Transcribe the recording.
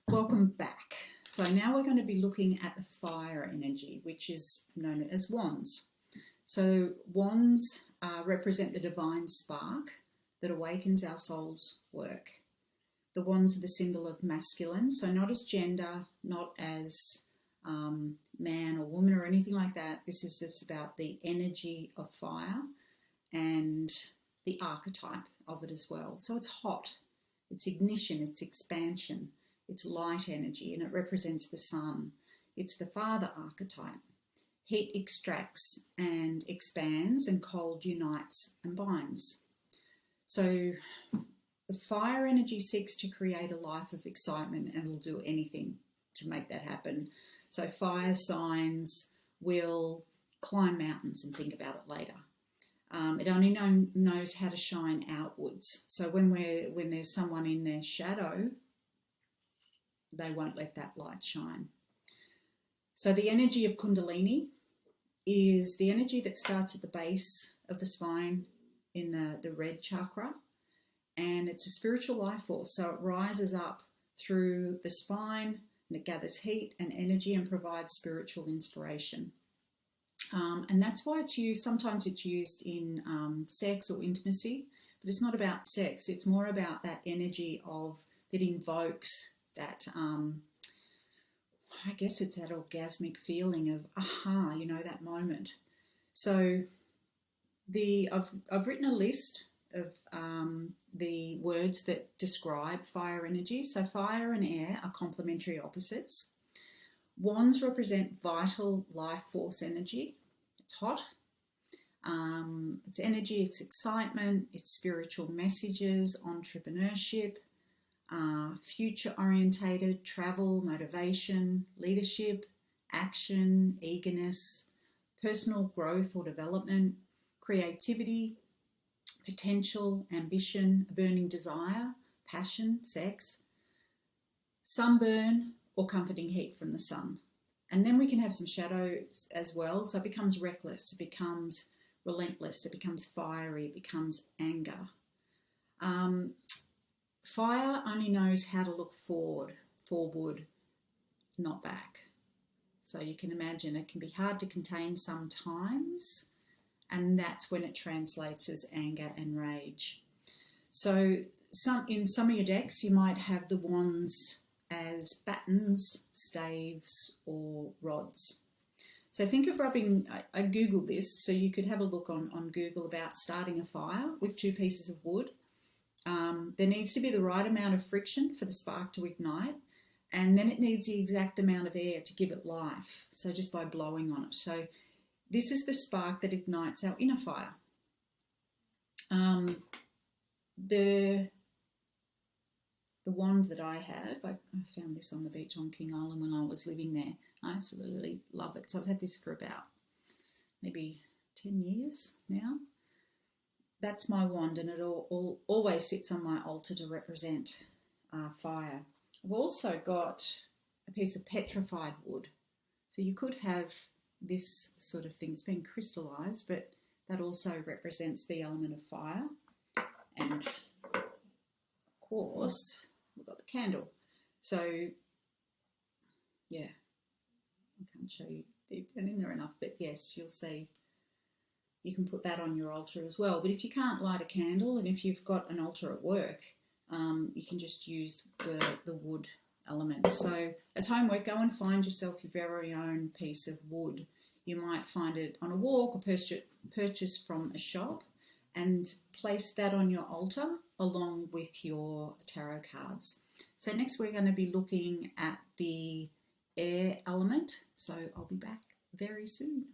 Welcome back. So now we're going to be looking at the fire energy, which is known as wands. So wands represent the divine spark that awakens our soul's work. The wands are the symbol of masculine, so not as gender, not as man or woman or anything like that. This is just about the energy of fire and the archetype of it as well. So it's hot, it's ignition, it's expansion. It's light energy, and it represents the sun. It's the father archetype. Heat extracts and expands, and cold unites and binds. So the fire energy seeks to create a life of excitement and will do anything to make that happen. So fire signs will climb mountains and think about it later. It only knows how to shine outwards. So when there's someone in their shadow, they won't let that light shine. So the energy of Kundalini is the energy that starts at the base of the spine in the red chakra, and it's a spiritual life force. So it rises up through the spine and it gathers heat and energy and provides spiritual inspiration. And that's why it's used, sometimes it's used in sex or intimacy, but it's not about sex. It's more about that energy that invokes that, I guess it's that orgasmic feeling of, aha, that moment. So I've written a list of the words that describe fire energy. So fire and air are complementary opposites. Wands represent vital life force energy. It's hot. It's energy, it's excitement, it's spiritual messages, entrepreneurship, future orientated, travel, motivation, leadership, action, eagerness, personal growth or development, creativity, potential, ambition, a burning desire, passion, sex, sunburn, or comforting heat from the sun. And then we can have some shadows as well. So it becomes reckless, it becomes relentless, it becomes fiery, it becomes anger. Fire only knows how to look forward, not back. So you can imagine it can be hard to contain sometimes, and that's when it translates as anger and rage. So in some of your decks, you might have the wands as batons, staves, or rods. So think of rubbing, I Googled this, so you could have a look on Google about starting a fire with 2 pieces of wood. There needs to be the right amount of friction for the spark to ignite, and then it needs the exact amount of air to give it life, so just by blowing on it. So this is the spark that ignites our inner fire. The wand that I have, I found this on the beach on King Island when I was living there. I absolutely love it. So I've had this for about maybe 10 years now. That's my wand, and it always sits on my altar to represent fire. I've also got a piece of petrified wood. So you could have this sort of thing. It's been crystallized, but that also represents the element of fire. And of course, we've got the candle. So yeah, I can't show you deep down in there enough, but yes, you'll see. You can put that on your altar as well. But if you can't light a candle, and if you've got an altar at work, you can just use the wood element. So as homework, go and find yourself your very own piece of wood. You might find it on a walk or purchase from a shop, and place that on your altar along with your tarot cards. So next we're going to be looking at the air element. So I'll be back very soon.